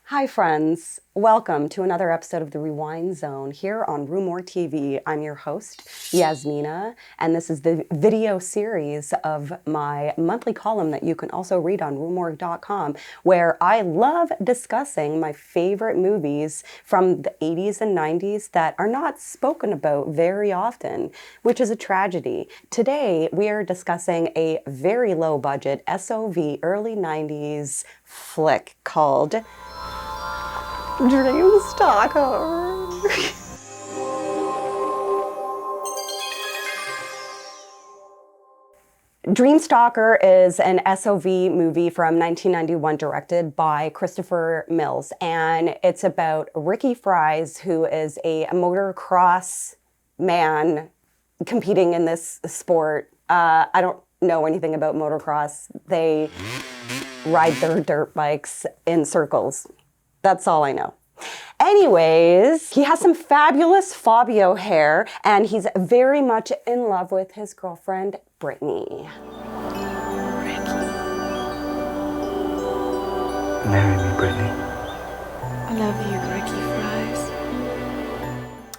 Hi friends, welcome to another episode of the Rewind Zone here on RUE MORGUE TV. I'm your host, Yasmina, and this is the video series of my monthly column that you can also read on ruemorgue.com, where I love discussing my favorite movies from the 80s and 90s that are not spoken about very often, which is a tragedy. Today, we are discussing a very low budget SOV early 90s flick called Dreamstalker. Dreamstalker is an SOV movie from 1991 directed by Christopher Mills, and it's about Ricky Fries, who is a motocross man competing in this sport. I don't know anything about motocross. They ride their dirt bikes in circles. That's all I know. Anyways, he has some fabulous Fabio hair, and he's very much in love with his girlfriend, Brittany. Ricky. Marry me, Brittany. I love you, Ricky Fries.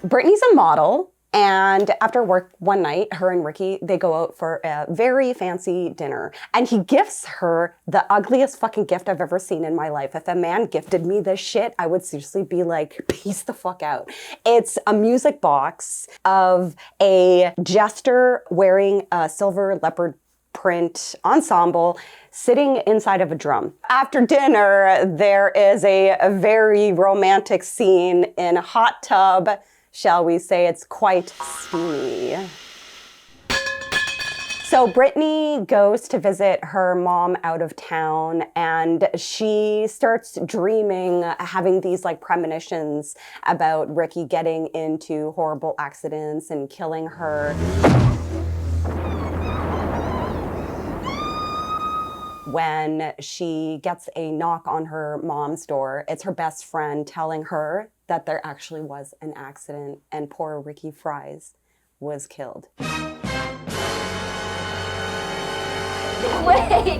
Brittany's a model, and after work one night, her and Ricky, they go out for a very fancy dinner. And he gifts her the ugliest fucking gift I've ever seen in my life. If a man gifted me this shit, I would seriously be like, peace the fuck out. It's a music box of a jester wearing a silver leopard print ensemble sitting inside of a drum. After dinner, there is a very romantic scene in a hot tub. Shall we say it's quite steamy. So Brittany goes to visit her mom out of town, and she starts dreaming, having these like premonitions about Ricky getting into horrible accidents and killing her. When she gets a knock on her mom's door, it's her best friend telling her that there actually was an accident and poor Ricky Fries was killed. Wait!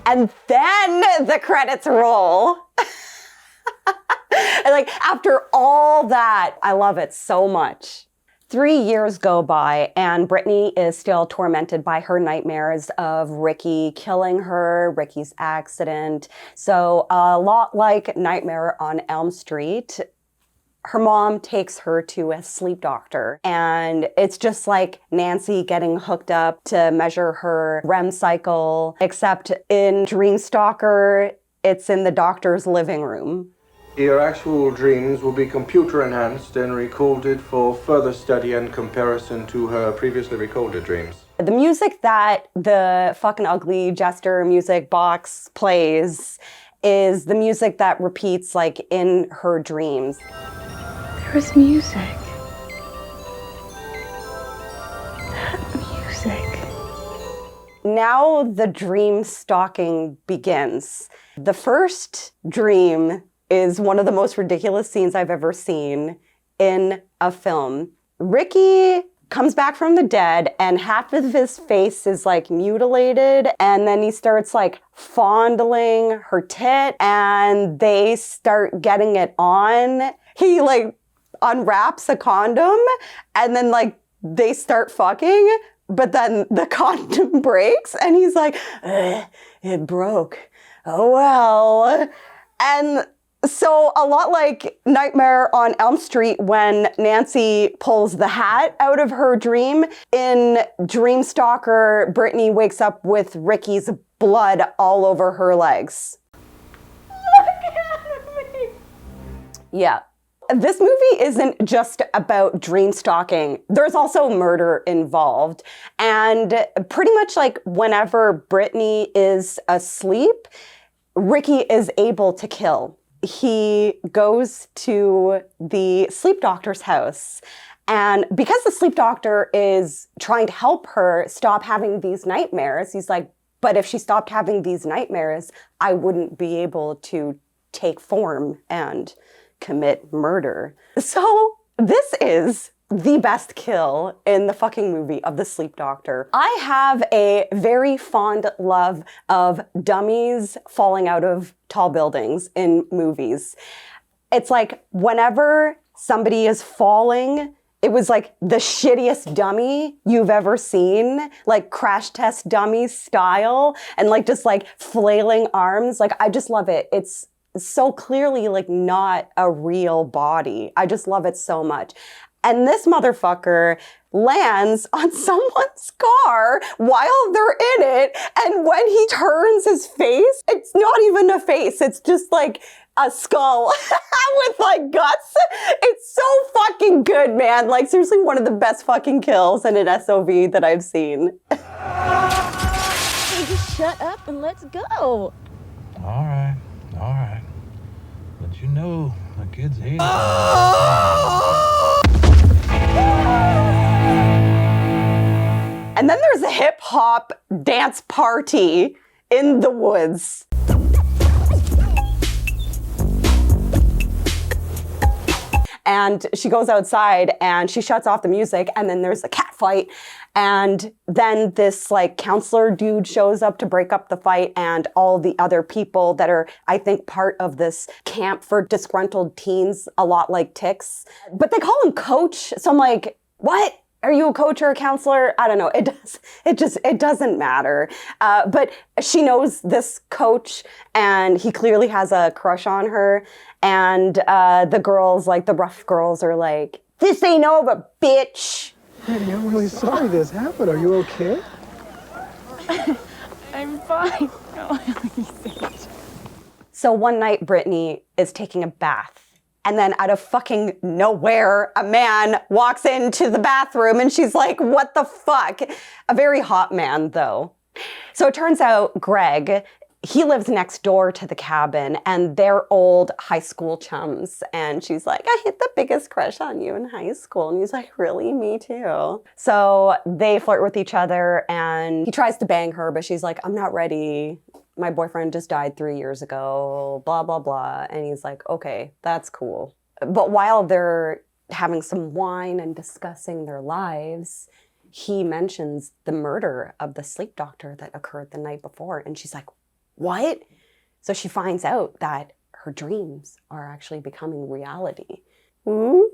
And then the credits roll. And like after all that, I love it so much. 3 years go by, and Brittany is still tormented by her nightmares of Ricky killing her, Ricky's accident. So a lot like Nightmare on Elm Street, her mom takes her to a sleep doctor, and it's just like Nancy getting hooked up to measure her REM cycle, except in Dreamstalker, it's in the doctor's living room. Your actual dreams will be computer enhanced and recorded for further study and comparison to her previously recorded dreams. The music that the fucking ugly jester music box plays is the music that repeats like in her dreams. There is music. That music. Now the dream stalking begins. The first dream is one of the most ridiculous scenes I've ever seen in a film. Ricky comes back from the dead and half of his face is like mutilated, and then he starts like fondling her tit and they start getting it on. He like unwraps a condom and then like they start fucking, but then the condom breaks and he's like, it broke. Oh well. And so a lot like Nightmare on Elm Street when Nancy pulls the hat out of her dream, in Dreamstalker, Brittany wakes up with Ricky's blood all over her legs. Look at me! Yeah. This movie isn't just about dream stalking. There's also murder involved. And pretty much like whenever Brittany is asleep, Ricky is able to kill. He goes to the sleep doctor's house, and because the sleep doctor is trying to help her stop having these nightmares, he's like, but if she stopped having these nightmares, I wouldn't be able to take form and commit murder. So this is the best kill in the fucking movie of The Sleep Doctor. I have a very fond love of dummies falling out of tall buildings in movies. It's like whenever somebody is falling, it was like the shittiest dummy you've ever seen, like crash test dummy style, and like just like flailing arms. Like, I just love it. It's so clearly like not a real body. I just love it so much. And this motherfucker lands on someone's car while they're in it. And when he turns his face, it's not even a face. It's just like a skull with like guts. It's so fucking good, man. Like, seriously, one of the best fucking kills in an SOV that I've seen. Hey, just shut up and let's go. All right. But you know, the kids hate it. And then there's a hip hop dance party in the woods. And she goes outside and she shuts off the music, and then there's a cat fight. And then this like counselor dude shows up to break up the fight, and all the other people that are, I think, part of this camp for disgruntled teens, a lot like ticks. But they call him coach. So I'm like, what? Are you a coach or a counselor? I don't know. It doesn't matter. But she knows this coach, and he clearly has a crush on her. And the girls, like the rough girls, are like, "This ain't over, bitch." Brittany, I'm really sorry this happened. Are you okay? I'm fine. No, So one night, Brittany is taking a bath. And then out of fucking nowhere, a man walks into the bathroom and she's like, what the fuck? A very hot man, though. So it turns out Greg, he lives next door to the cabin, and they're old high school chums. And she's like, I had the biggest crush on you in high school. And he's like, really? Me too. So they flirt with each other, and he tries to bang her, but she's like, I'm not ready. My boyfriend just died 3 years ago, blah, blah, blah. And he's like, okay, that's cool. But while they're having some wine and discussing their lives, he mentions the murder of the sleep doctor that occurred the night before. And she's like, what? So she finds out that her dreams are actually becoming reality. Ooh.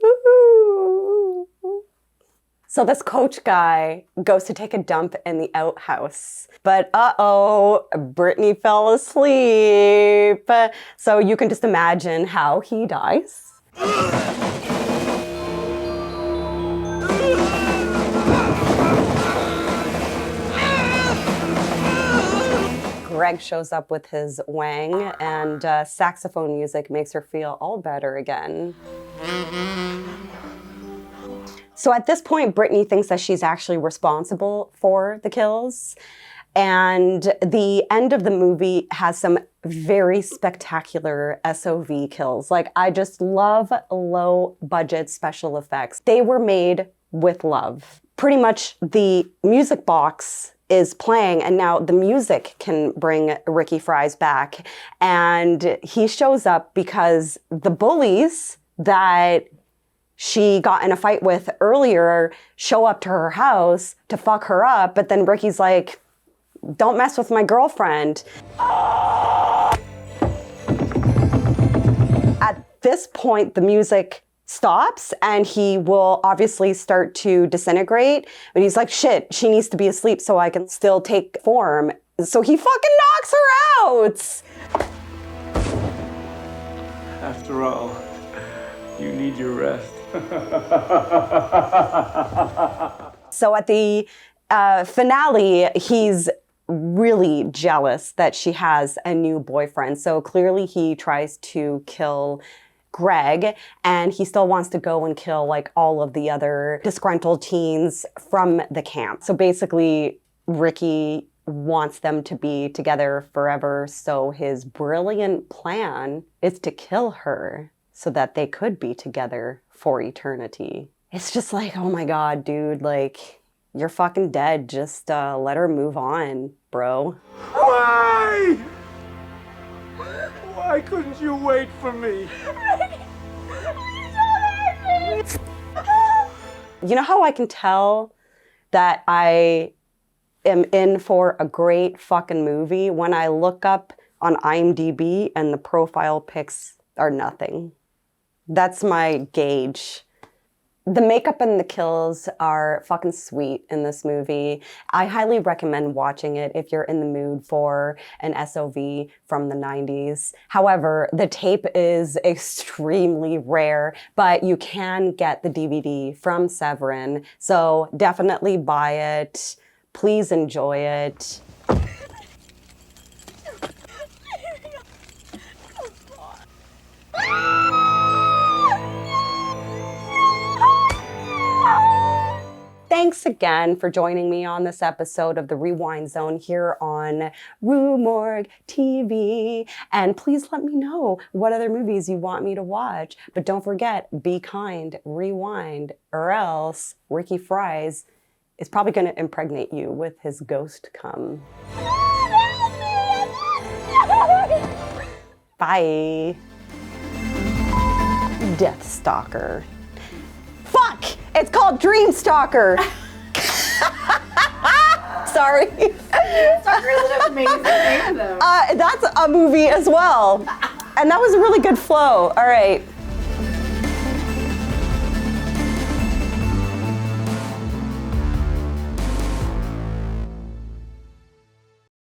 So this coach guy goes to take a dump in the outhouse, but uh-oh, Brittany fell asleep. So you can just imagine how he dies. Greg shows up with his wang, and saxophone music makes her feel all better again. So at this point, Brittany thinks that she's actually responsible for the kills. And the end of the movie has some very spectacular SOV kills. Like, I just love low budget special effects. They were made with love. Pretty much the music box is playing, and now the music can bring Ricky Fries back. And he shows up because the bullies that she got in a fight with earlier show up to her house to fuck her up, but then Ricky's like, don't mess with my girlfriend. At this point, the music stops and he will obviously start to disintegrate, but he's like, shit, she needs to be asleep so I can still take form. So he fucking knocks her out. After all, you need your rest. So at the finale, he's really jealous that she has a new boyfriend. So clearly he tries to kill Greg, and he still wants to go and kill like all of the other disgruntled teens from the camp. So basically, Ricky wants them to be together forever. So his brilliant plan is to kill her so that they could be together for eternity. It's just like, oh my God, dude, like, you're fucking dead. Just let her move on, bro. Why? Why couldn't you wait for me? You know how I can tell that I am in for a great fucking movie? When I look up on IMDb and the profile pics are nothing. That's my gauge. The makeup and the kills are fucking sweet in this movie. I highly recommend watching it if you're in the mood for an SOV from the 90s. However, the tape is extremely rare, but you can get the DVD from Severin, so definitely buy it. Please enjoy it. Thanks again for joining me on this episode of the Rewind Zone here on RUE MORGUE TV. And please let me know what other movies you want me to watch. But don't forget, be kind, rewind, or else Ricky Fries is probably going to impregnate you with his ghost cum. Bye. Death Stalker. Fuck! It's called Dreamstalker. Sorry. Stalker is an amazing name, though. That's a movie as well. And that was a really good flow. All right.